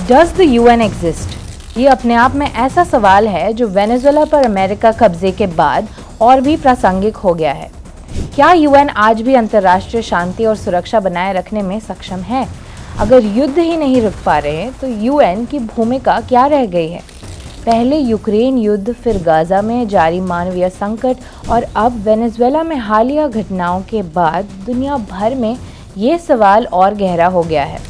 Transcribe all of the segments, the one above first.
Does the UN exist? ये अपने आप में ऐसा सवाल है जो वेनेजुएला पर अमेरिका कब्जे के बाद और भी प्रासंगिक हो गया है। क्या यूएन आज भी अंतर्राष्ट्रीय शांति और सुरक्षा बनाए रखने में सक्षम है? अगर युद्ध ही नहीं रुक पा रहे तो यूएन की भूमिका क्या रह गई है? पहले यूक्रेन युद्ध, फिर गाजा में जारी मानवीय संकट और अब वेनेजुएला में हालिया घटनाओं के बाद दुनिया भर में ये सवाल और गहरा हो गया है।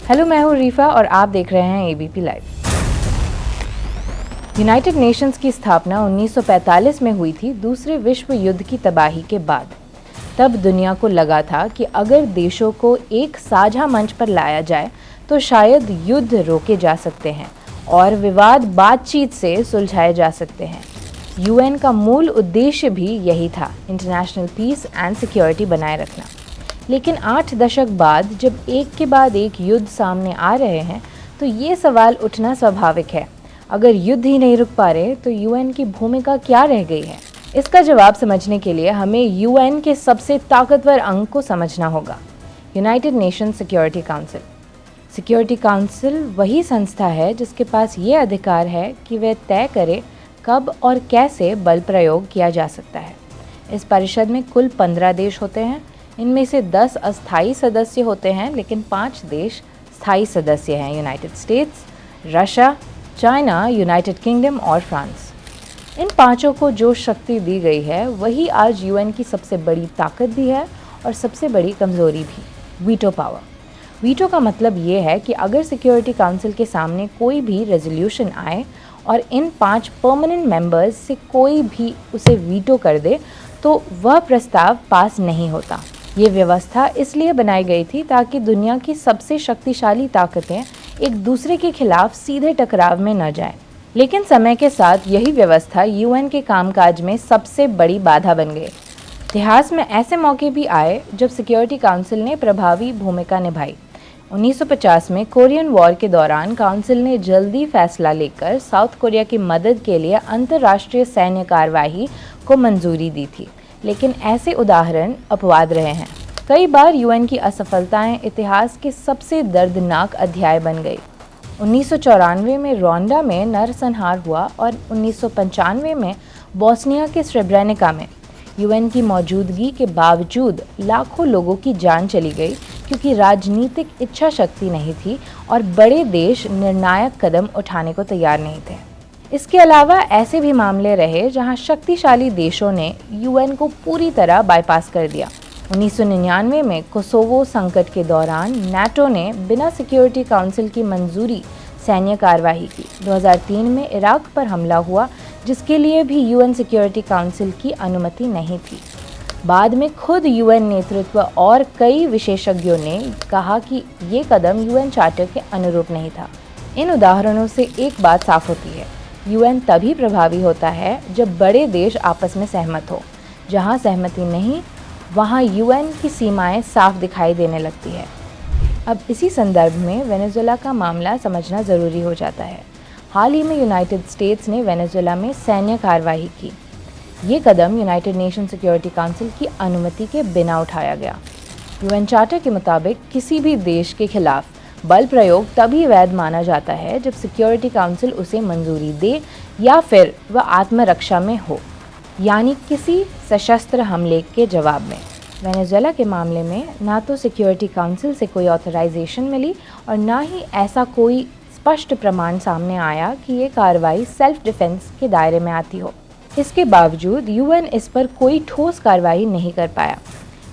हेलो, मैं हूँ रीफा और आप देख रहे हैं एबीपी लाइव। यूनाइटेड नेशंस की स्थापना 1945 में हुई थी, दूसरे विश्व युद्ध की तबाही के बाद। तब दुनिया को लगा था कि अगर देशों को एक साझा मंच पर लाया जाए तो शायद युद्ध रोके जा सकते हैं और विवाद बातचीत से सुलझाए जा सकते हैं। यूएन का मूल उद्देश्य भी यही था, इंटरनेशनल पीस एंड सिक्योरिटी बनाए रखना। लेकिन 8 दशक बाद जब एक के बाद एक युद्ध सामने आ रहे हैं तो ये सवाल उठना स्वाभाविक है। अगर युद्ध ही नहीं रुक पा रहे तो यूएन की भूमिका क्या रह गई है? इसका जवाब समझने के लिए हमें यूएन के सबसे ताकतवर अंग को समझना होगा, United Nations security council. Security council वही संस्था है जिसके पास ये अधिकार है कि वह तय करे कब और कैसे बल प्रयोग किया जा सकता है। इस परिषद में कुल 15 देश होते हैं। इनमें से 10 अस्थायी सदस्य होते हैं, लेकिन 5 देश स्थायी सदस्य हैं, United states, Russia, China, United kingdom और फ्रांस। इन पांचों को जो शक्ति दी गई है वही आज यूएन की सबसे बड़ी ताकत भी है और सबसे बड़ी कमज़ोरी भी, वीटो पावर। वीटो का मतलब ये है कि अगर सिक्योरिटी काउंसिल के सामने कोई भी रेजोल्यूशन आए और इन 5 परमानेंट मेंबर्स से कोई भी उसे वीटो कर दे तो वह प्रस्ताव पास नहीं होता। ये व्यवस्था इसलिए बनाई गई थी ताकि दुनिया की सबसे शक्तिशाली ताकतें एक दूसरे के खिलाफ सीधे टकराव में न जाएं। लेकिन समय के साथ यही व्यवस्था यूएन के कामकाज में सबसे बड़ी बाधा बन गई। इतिहास में ऐसे मौके भी आए जब सिक्योरिटी काउंसिल ने प्रभावी भूमिका निभाई। 1950 में कोरियन वॉर के दौरान काउंसिल ने जल्दी फैसला लेकर साउथ कोरिया की मदद के लिए अंतर्राष्ट्रीय सैन्य कार्यवाही को मंजूरी दी थी। लेकिन ऐसे उदाहरण अपवाद रहे हैं। कई बार यूएन की असफलताएं इतिहास के सबसे दर्दनाक अध्याय बन गई। 1994 में रोंडा में नरसंहार हुआ और 1995 में बोस्निया के स्रेब्रेनिका में यूएन की मौजूदगी के बावजूद लाखों लोगों की जान चली गई क्योंकि राजनीतिक इच्छा शक्ति नहीं थी और बड़े देश निर्णायक कदम उठाने को तैयार नहीं थे। इसके अलावा ऐसे भी मामले रहे जहां शक्तिशाली देशों ने यूएन को पूरी तरह बाईपास कर दिया। 1999 में कोसोवो संकट के दौरान नाटो ने बिना सिक्योरिटी काउंसिल की मंजूरी सैन्य कार्यवाही की। 2003 में इराक पर हमला हुआ जिसके लिए भी यूएन सिक्योरिटी काउंसिल की अनुमति नहीं थी। बाद में खुद यूएन नेतृत्व और कई विशेषज्ञों ने कहा कि ये कदम यूएन चार्टर के अनुरूप नहीं था। इन उदाहरणों से एक बात साफ होती है, यूएन तभी प्रभावी होता है जब बड़े देश आपस में सहमत हो। जहां सहमति नहीं, वहां यूएन की सीमाएं साफ दिखाई देने लगती है। अब इसी संदर्भ में वेनेजुएला का मामला समझना ज़रूरी हो जाता है। हाल ही में यूनाइटेड स्टेट्स ने वेनेजुएला में सैन्य कार्यवाही की। ये कदम यूनाइटेड नेशन सिक्योरिटी काउंसिल की अनुमति के बिना उठाया गया। यूएन चार्टर के मुताबिक किसी भी देश के खिलाफ बल प्रयोग तभी वैध माना जाता है जब सिक्योरिटी काउंसिल उसे मंजूरी दे या फिर वह आत्मरक्षा में हो, यानी किसी सशस्त्र हमले के जवाब में। वेनेजुएला के मामले में ना तो सिक्योरिटी काउंसिल से कोई ऑथराइजेशन मिली और ना ही ऐसा कोई स्पष्ट प्रमाण सामने आया कि ये कार्रवाई सेल्फ डिफेंस के दायरे में आती हो। इसके बावजूद यूएन इस पर कोई ठोस कार्रवाई नहीं कर पाया।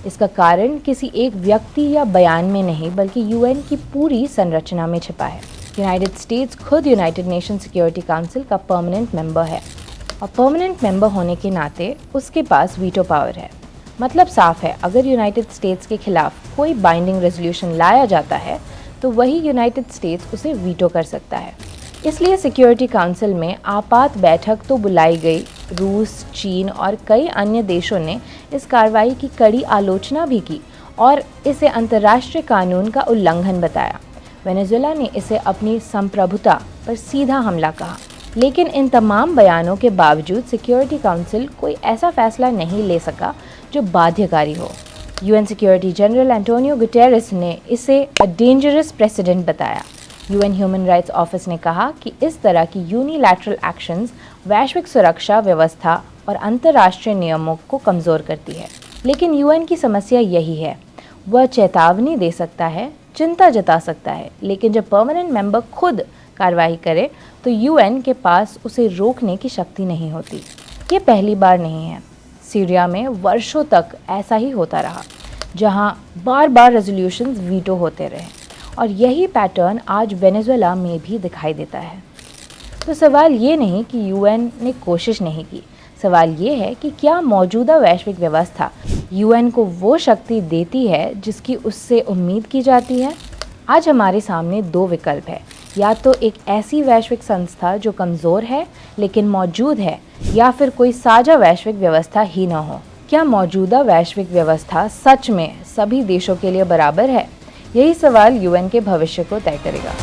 इसका कारण किसी एक व्यक्ति या बयान में नहीं बल्कि यूएन की पूरी संरचना में छिपा है। यूनाइटेड स्टेट्स खुद यूनाइटेड नेशन सिक्योरिटी काउंसिल का परमानेंट मेंबर है और परमानेंट मेंबर होने के नाते उसके पास वीटो पावर है। मतलब साफ है, अगर यूनाइटेड स्टेट्स के खिलाफ कोई बाइंडिंग रेजोल्यूशन लाया जाता है तो वही यूनाइटेड स्टेट्स उसे वीटो कर सकता है। इसलिए सिक्योरिटी काउंसिल में आपात बैठक तो बुलाई गई। रूस, चीन और कई अन्य देशों ने इस कार्रवाई की कड़ी आलोचना भी की और इसे अंतर्राष्ट्रीय कानून का उल्लंघन बताया। वेनेजुएला ने इसे अपनी संप्रभुता पर सीधा हमला कहा। लेकिन इन तमाम बयानों के बावजूद सिक्योरिटी काउंसिल कोई ऐसा फैसला नहीं ले सका जो बाध्यकारी हो। UN security general Antonio Guterres ने इसे अ डेंजरस प्रेसिडेंट बताया। यूएन ह्यूमन राइट्स ऑफिस ने कहा कि इस तरह की यूनिलैटरल एक्शंस वैश्विक सुरक्षा व्यवस्था और अंतर्राष्ट्रीय नियमों को कमज़ोर करती है। लेकिन यूएन की समस्या यही है, वह चेतावनी दे सकता है, चिंता जता सकता है, लेकिन जब परमानेंट मेंबर खुद कार्रवाई करे तो यूएन के पास उसे रोकने की शक्ति नहीं होती। ये पहली बार नहीं है। सीरिया में वर्षों तक ऐसा ही होता रहा, जहां बार बार रेजोल्यूशंस वीटो होते रहे, और यही पैटर्न आज वेनेजुएला में भी दिखाई देता है। तो सवाल ये नहीं कि यूएन ने कोशिश नहीं की, सवाल ये है कि क्या मौजूदा वैश्विक व्यवस्था यूएन को वो शक्ति देती है जिसकी उससे उम्मीद की जाती है। आज हमारे सामने दो विकल्प है, या तो एक ऐसी वैश्विक संस्था जो कमज़ोर है लेकिन मौजूद है, या फिर कोई साझा वैश्विक व्यवस्था ही न हो। क्या मौजूदा वैश्विक व्यवस्था सच में सभी देशों के लिए बराबर है? यही सवाल यूएन के भविष्य को तय करेगा।